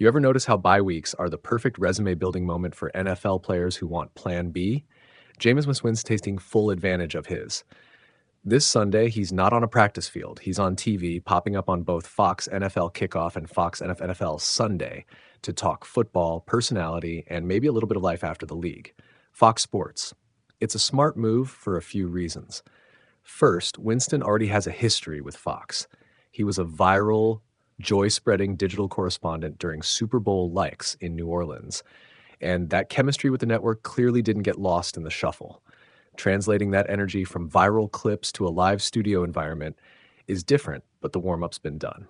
You ever notice how bye weeks are the perfect resume building moment for NFL players who want Plan B? Jameis Winston's taking full advantage of his. This Sunday, he's not on a practice field. He's on TV, popping up on both Fox NFL Kickoff and Fox NFL Sunday to talk football, personality, and maybe a little bit of life after the league. Fox Sports. It's a smart move for a few reasons. First, Winston already has a history with Fox. He was a viral, joy-spreading digital correspondent during Super Bowl likes in New Orleans, and that chemistry with the network clearly didn't get lost in the shuffle. Translating that energy from viral clips to a live studio environment is different, but the warm-up's been done.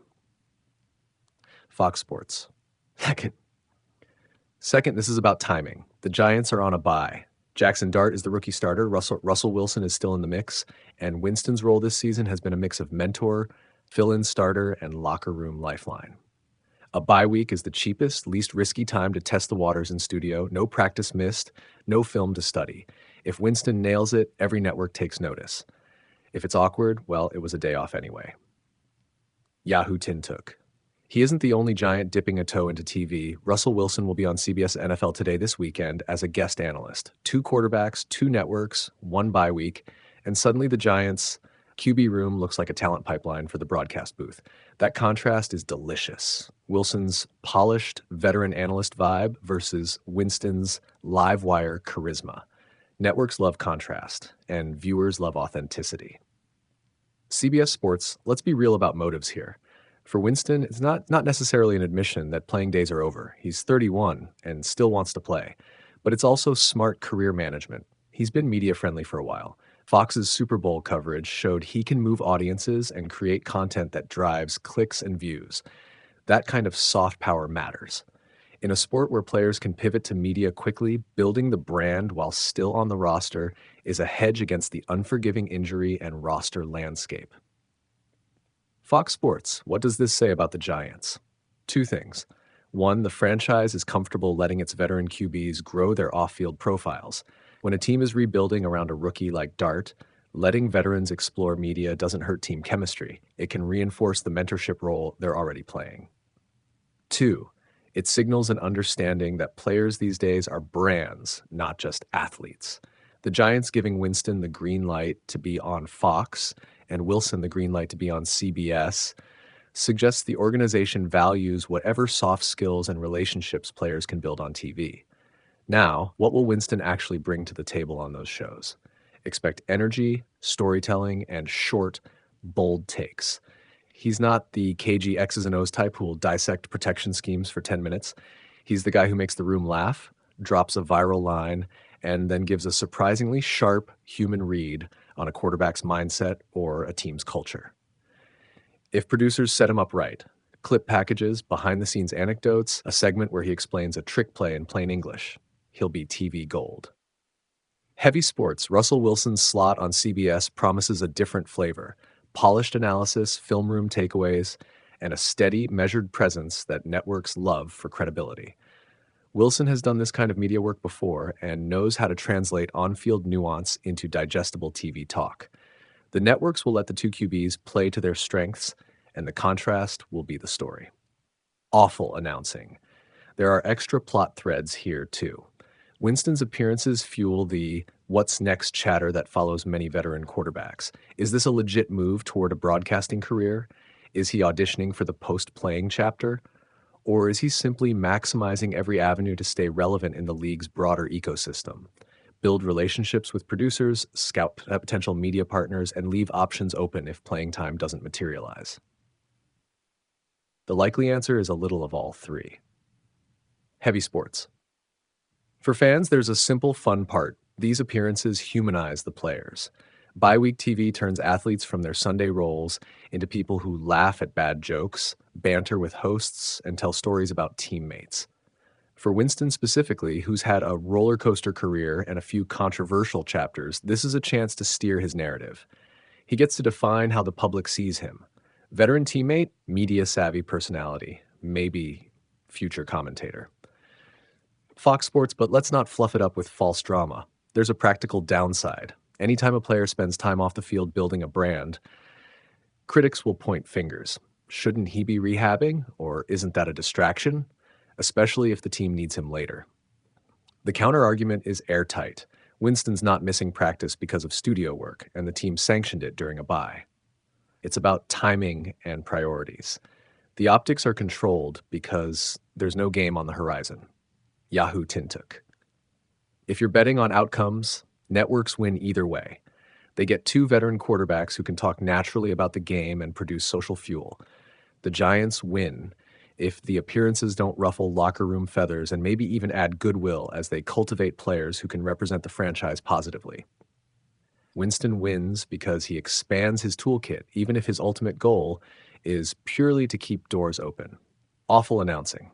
Fox Sports. Second, this is about timing. The Giants are on a bye. Jackson Dart is the rookie starter. Russell Wilson is still in the mix, and Winston's role this season has been a mix of mentor, fill-in starter, and locker room lifeline. A bye week is the cheapest, least risky time to test the waters in studio. No practice missed, no film to study. If Winston nails it, every network takes notice. If it's awkward, well, it was a day off anyway. Yahoo Tintook. He isn't the only Giant dipping a toe into TV. Russell Wilson will be on CBS NFL Today this weekend as a guest analyst. 2 quarterbacks, 2 networks, 1 bye week, and suddenly the Giants' QB room looks like a talent pipeline for the broadcast booth. That contrast is delicious. Wilson's polished veteran analyst vibe versus Winston's live wire charisma. Networks love contrast, and viewers love authenticity. CBS Sports, let's be real about motives here. For Winston, it's not necessarily an admission that playing days are over. He's 31 and still wants to play. But it's also smart career management. He's been media-friendly for a while. Fox's Super Bowl coverage showed he can move audiences and create content that drives clicks and views. That kind of soft power matters. In a sport where players can pivot to media quickly, building the brand while still on the roster is a hedge against the unforgiving injury and roster landscape. Fox Sports, what does this say about the Giants? 2 things. 1, the franchise is comfortable letting its veteran QBs grow their off-field profiles. When a team is rebuilding around a rookie like Dart, letting veterans explore media doesn't hurt team chemistry. It can reinforce the mentorship role they're already playing. 2, it signals an understanding that players these days are brands, not just athletes. The Giants giving Winston the green light to be on Fox and Wilson the green light to be on CBS suggests the organization values whatever soft skills and relationships players can build on TV. Now, what will Winston actually bring to the table on those shows? Expect energy, storytelling, and short, bold takes. He's not the cagey X's and O's type who will dissect protection schemes for 10 minutes. He's the guy who makes the room laugh, drops a viral line, and then gives a surprisingly sharp human read on a quarterback's mindset or a team's culture. If producers set him up right, clip packages, behind-the-scenes anecdotes, a segment where he explains a trick play in plain English, he'll be TV gold. Heavy sports, Russell Wilson's slot on CBS promises a different flavor. Polished analysis, film room takeaways, and a steady, measured presence that networks love for credibility. Wilson has done this kind of media work before and knows how to translate on-field nuance into digestible TV talk. The networks will let the 2 QBs play to their strengths, and the contrast will be the story. Awful announcing. There are extra plot threads here, too. Winston's appearances fuel the what's next chatter that follows many veteran quarterbacks. Is this a legit move toward a broadcasting career? Is he auditioning for the post-playing chapter? Or is he simply maximizing every avenue to stay relevant in the league's broader ecosystem? Build relationships with producers, scout potential media partners, and leave options open if playing time doesn't materialize. The likely answer is a little of all 3. Heavy sports. For fans, there's a simple, fun part. These appearances humanize the players. Bye-week TV turns athletes from their Sunday roles into people who laugh at bad jokes, banter with hosts, and tell stories about teammates. For Winston specifically, who's had a roller coaster career and a few controversial chapters, this is a chance to steer his narrative. He gets to define how the public sees him. Veteran teammate, media-savvy personality, maybe future commentator. Fox Sports, but let's not fluff it up with false drama. There's a practical downside. Anytime a player spends time off the field building a brand, critics will point fingers. Shouldn't he be rehabbing, or isn't that a distraction? especially if the team needs him later. The counterargument is airtight. Winston's not missing practice because of studio work, and the team sanctioned it during a bye. It's about timing and priorities. The optics are controlled because there's no game on the horizon. Yahoo Tintuk. If you're betting on outcomes, networks win either way. They get two veteran quarterbacks who can talk naturally about the game and produce social fuel. The Giants win if the appearances don't ruffle locker room feathers and maybe even add goodwill as they cultivate players who can represent the franchise positively. Winston wins because he expands his toolkit, even if his ultimate goal is purely to keep doors open. Awful announcing.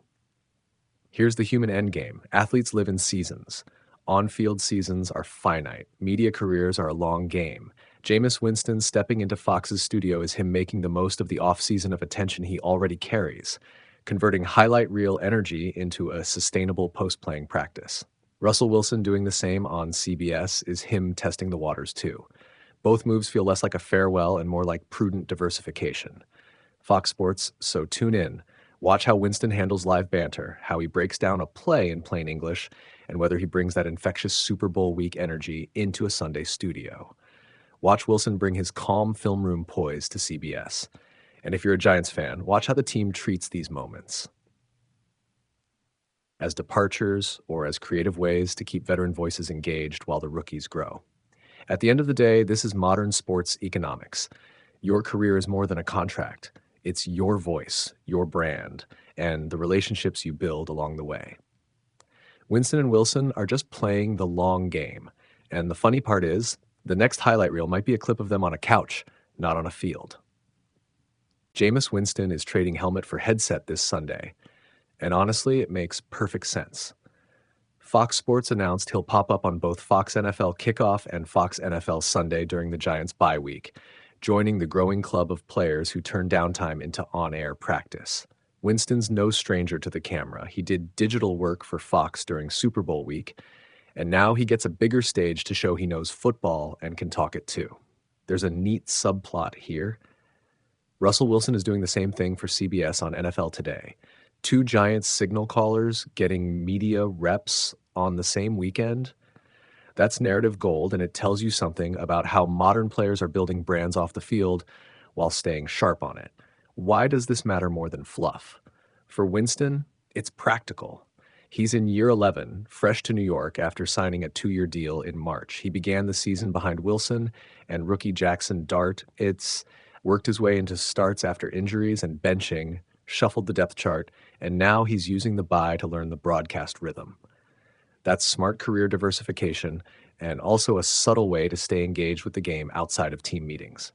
Here's the human endgame. Athletes live in seasons. On-field seasons are finite. Media careers are a long game. Jameis Winston stepping into Fox's studio is him making the most of the off-season of attention he already carries, converting highlight reel energy into a sustainable post-playing practice. Russell Wilson doing the same on CBS is him testing the waters too. Both moves feel less like a farewell and more like prudent diversification. Fox Sports, so tune in. Watch how Winston handles live banter, how he breaks down a play in plain English, and whether he brings that infectious Super Bowl week energy into a Sunday studio. Watch Wilson bring his calm film room poise to CBS. And if you're a Giants fan, watch how the team treats these moments as departures or as creative ways to keep veteran voices engaged while the rookies grow. At the end of the day, this is modern sports economics. Your career is more than a contract. It's your voice, your brand, and the relationships you build along the way. Winston and Wilson are just playing the long game. And the funny part is, the next highlight reel might be a clip of them on a couch, not on a field. Jameis Winston is trading helmet for headset this Sunday. And honestly, it makes perfect sense. Fox Sports announced he'll pop up on both Fox NFL Kickoff and Fox NFL Sunday during the Giants' bye week, joining the growing club of players who turn downtime into on-air practice. Winston's no stranger to the camera. He did digital work for Fox during Super Bowl week, and now he gets a bigger stage to show he knows football and can talk it too. There's a neat subplot here. Russell Wilson is doing the same thing for CBS on NFL Today. Two Giants signal callers getting media reps on the same weekend. That's narrative gold, and it tells you something about how modern players are building brands off the field while staying sharp on it. Why does this matter more than fluff? For Winston, it's practical. He's in year 11, fresh to New York after signing a 2-year deal in March. He began the season behind Wilson and rookie Jackson Dart. It's worked his way into starts after injuries and benching, shuffled the depth chart, and now he's using the bye to learn the broadcast rhythm. That's smart career diversification and also a subtle way to stay engaged with the game outside of team meetings.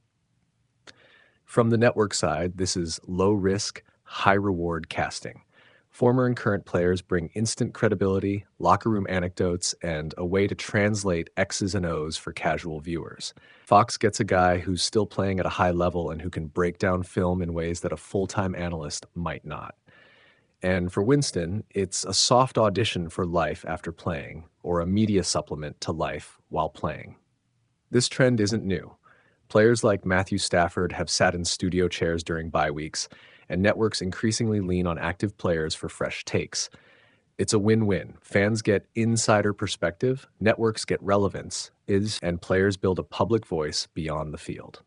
From the network side, this is low-risk, high-reward casting. Former and current players bring instant credibility, locker room anecdotes, and a way to translate X's and O's for casual viewers. Fox gets a guy who's still playing at a high level and who can break down film in ways that a full-time analyst might not. And for Winston, it's a soft audition for life after playing, or a media supplement to life while playing. This trend isn't new. Players like Matthew Stafford have sat in studio chairs during bye weeks, and networks increasingly lean on active players for fresh takes. It's a win-win. Fans get insider perspective, networks get relevance, and players build a public voice beyond the field.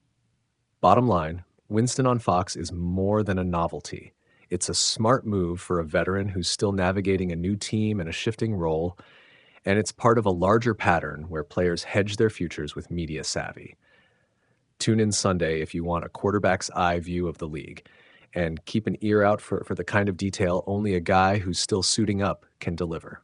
Bottom line, Winston on Fox is more than a novelty. It's a smart move for a veteran who's still navigating a new team and a shifting role, and it's part of a larger pattern where players hedge their futures with media savvy. Tune in Sunday if you want a quarterback's eye view of the league, and keep an ear out for the kind of detail only a guy who's still suiting up can deliver.